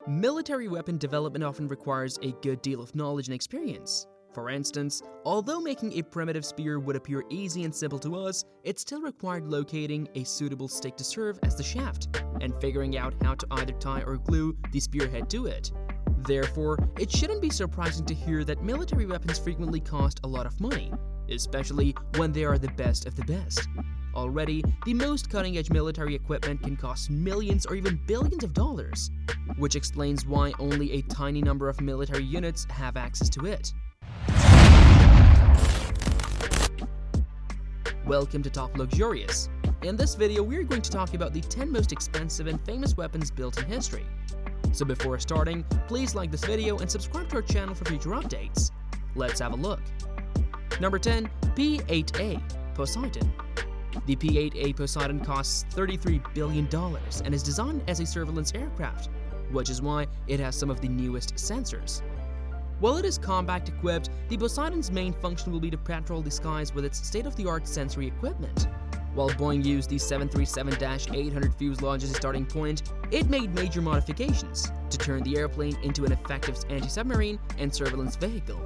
Military weapon development often requires a good deal of knowledge and experience. For instance, although making a primitive spear would appear easy and simple to us, it still required locating a suitable stick to serve as the shaft, and figuring out how to either tie or glue the spearhead to it. Therefore, it shouldn't be surprising to hear that military weapons frequently cost a lot of money, especially when they are the best of the best. Already, the most cutting-edge military equipment can cost millions or even billions of dollars, which explains why only a tiny number of military units have access to it. Welcome to Top Luxurious. In this video, we're going to talk about the 10 most expensive and famous weapons built in history. So before starting, please like this video and subscribe to our channel for future updates. Let's have a look. Number 10. P-8A Poseidon. The P-8A Poseidon costs $33 billion and is designed as a surveillance aircraft, which is why it has some of the newest sensors. While it is combat equipped, the Poseidon's main function will be to patrol the skies with its state-of-the-art sensory equipment. While Boeing used the 737-800 fuselage as a starting point, it made major modifications to turn the airplane into an effective anti-submarine and surveillance vehicle.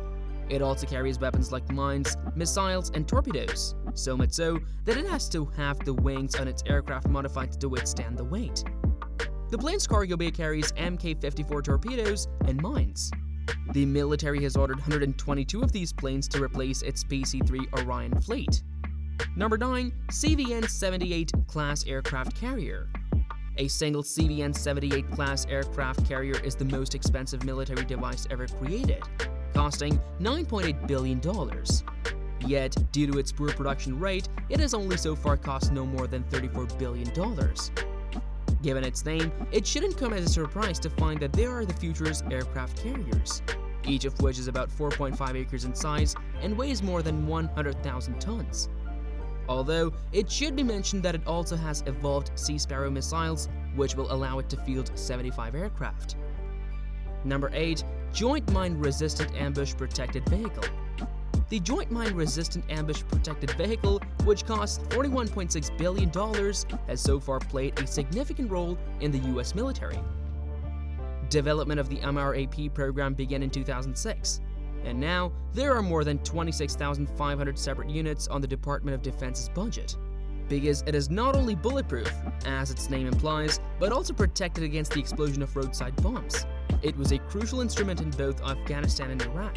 It also carries weapons like mines, missiles, and torpedoes, so much so that it has to have the wings on its aircraft modified to withstand the weight. The plane's cargo bay carries Mk-54 torpedoes and mines. The military has ordered 122 of these planes to replace its PC-3 Orion fleet. Number 9. CVN-78 Class Aircraft Carrier. A single CVN-78 class aircraft carrier is the most expensive military device ever created, costing $9.8 billion. Yet, due to its poor production rate, it has only so far cost no more than $34 billion. Given its name, it shouldn't come as a surprise to find that they are the future's aircraft carriers, each of which is about 4.5 acres in size and weighs more than 100,000 tons. Although, it should be mentioned that it also has evolved Sea Sparrow missiles, which will allow it to field 75 aircraft. Number 8. Joint Mine Resistant Ambush Protected Vehicle. The Joint Mine Resistant Ambush Protected Vehicle, which costs $41.6 billion, has so far played a significant role in the US military. Development of the MRAP program began in 2006, and now there are more than 26,500 separate units on the Department of Defense's budget. Because it is not only bulletproof, as its name implies, but also protected against the explosion of roadside bombs. It was a crucial instrument in both Afghanistan and Iraq.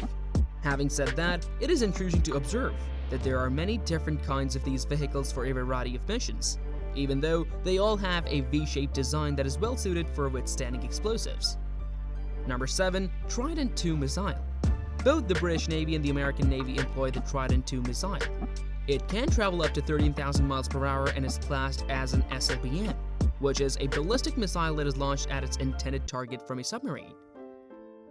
Having said that, it is intriguing to observe that there are many different kinds of these vehicles for a variety of missions, even though they all have a V-shaped design that is well suited for withstanding explosives. Number 7. Trident II Missile. Both the British Navy and the American Navy employ the Trident II missile. It can travel up to 13,000 miles per hour and is classed as an SLBM, which is a ballistic missile that is launched at its intended target from a submarine.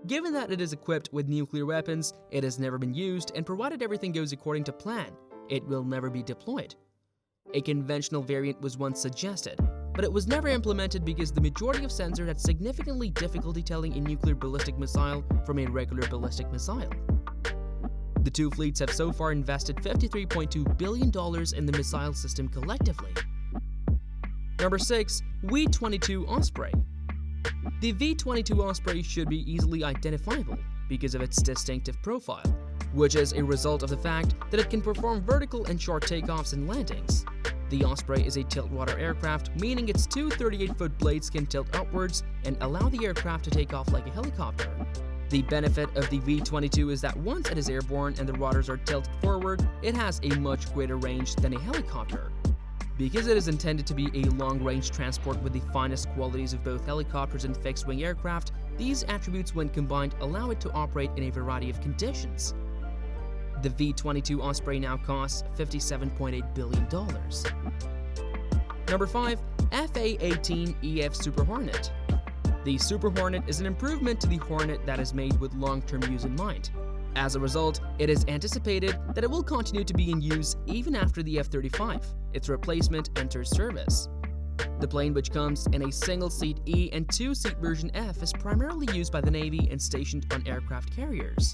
Given that it is equipped with nuclear weapons, it has never been used, and provided everything goes according to plan, it will never be deployed. A conventional variant was once suggested, but it was never implemented because the majority of sensors had significantly difficulty telling a nuclear ballistic missile from a regular ballistic missile. The two fleets have so far invested $53.2 billion in the missile system collectively. Number 6. V-22 Osprey. The V-22 Osprey should be easily identifiable because of its distinctive profile, which is a result of the fact that it can perform vertical and short takeoffs and landings. The Osprey is a tilt-water aircraft, meaning its two 38-foot blades can tilt upwards and allow the aircraft to take off like a helicopter. The benefit of the V-22 is that once it is airborne and the rotors are tilted forward, it has a much greater range than a helicopter. Because it is intended to be a long-range transport with the finest qualities of both helicopters and fixed-wing aircraft, these attributes when combined allow it to operate in a variety of conditions. The V-22 Osprey now costs $57.8 billion. Number 5. FA-18EF Super Hornet. The Super Hornet is an improvement to the Hornet that is made with long-term use in mind. As a result, it is anticipated that it will continue to be in use even after the F-35, its replacement, enters service. The plane, which comes in a single-seat E and two-seat version F, is primarily used by the Navy and stationed on aircraft carriers.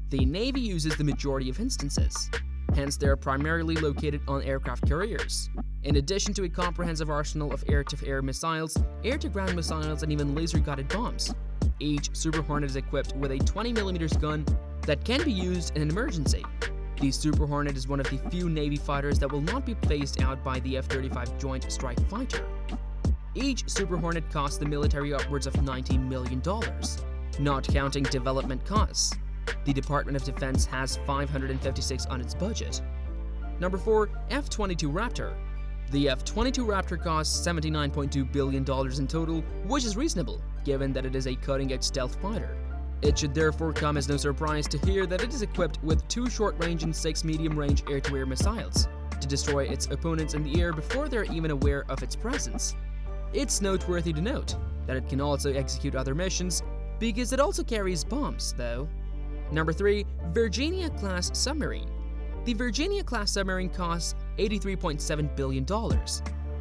The Navy uses the majority of instances, hence they are primarily located on aircraft carriers. in addition to a comprehensive arsenal of air-to-air missiles, air-to-ground missiles, and even laser-guided bombs. Each Super Hornet is equipped with a 20mm gun that can be used in an emergency. The Super Hornet is one of the few Navy fighters that will not be phased out by the F-35 Joint Strike Fighter. Each Super Hornet costs the military upwards of $19 million, not counting development costs. The Department of Defense has $556 on its budget. Number 4. F-22 Raptor. The F-22 Raptor costs $79.2 billion in total, which is reasonable, given that it is a cutting-edge stealth fighter. It should therefore come as no surprise to hear that it is equipped with 2 short-range and 6 medium-range air-to-air missiles to destroy its opponents in the air before they're even aware of its presence. It's noteworthy to note that it can also execute other missions, because it also carries bombs, though. Number 3. Virginia-class submarine. The Virginia-class submarine costs $83.7 billion,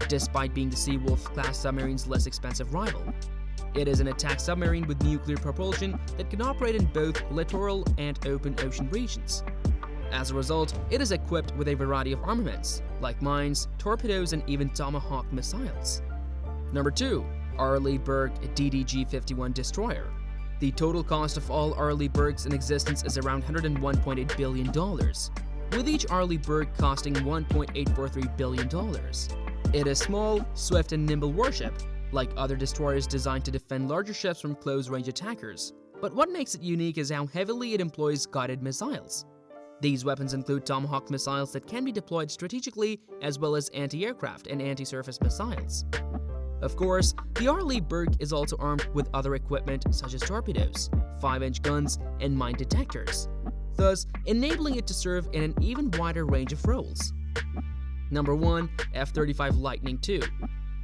despite being the Seawolf-class submarine's less expensive rival. It is an attack submarine with nuclear propulsion that can operate in both littoral and open ocean regions. As a result, it is equipped with a variety of armaments, like mines, torpedoes, and even Tomahawk missiles. Number 2. Arleigh Burke DDG-51 Destroyer. The total cost of all Arleigh Burkes in existence is around $101.8 billion, with each Arleigh Burke costing $1.843 billion. It is small, swift, and nimble warship, like other destroyers designed to defend larger ships from close-range attackers. But what makes it unique is how heavily it employs guided missiles. These weapons include Tomahawk missiles that can be deployed strategically, as well as anti-aircraft and anti-surface missiles. Of course, the Arleigh Burke is also armed with other equipment such as torpedoes, 5-inch guns, and mine detectors, thus enabling it to serve in an even wider range of roles. Number 1. F-35 Lightning II.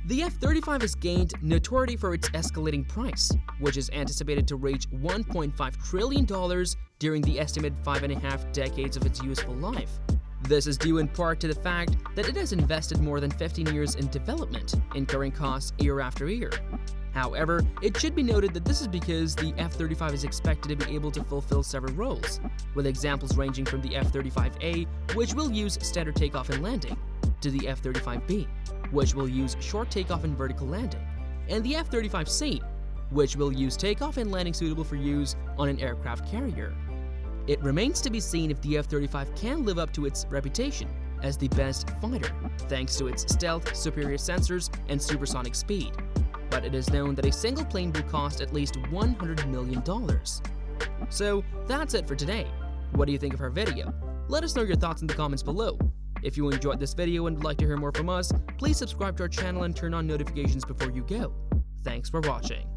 The F-35 has gained notoriety for its escalating price, which is anticipated to reach $1.5 trillion during the estimated 5.5 decades of its useful life. This is due in part to the fact that it has invested more than 15 years in development, incurring costs year after year. However, it should be noted that this is because the F-35 is expected to be able to fulfill several roles, with examples ranging from the F-35A, which will use standard takeoff and landing, to the F-35B, which will use short takeoff and vertical landing, and the F-35C, which will use takeoff and landing suitable for use on an aircraft carrier. It remains to be seen if the F-35 can live up to its reputation as the best fighter, thanks to its stealth, superior sensors, and supersonic speed. But it is known that a single plane will cost at least $100 million. So that's it for today. What do you think of our video? Let us know your thoughts in the comments below. If you enjoyed this video and would like to hear more from us, please subscribe to our channel and turn on notifications before you go. Thanks for watching.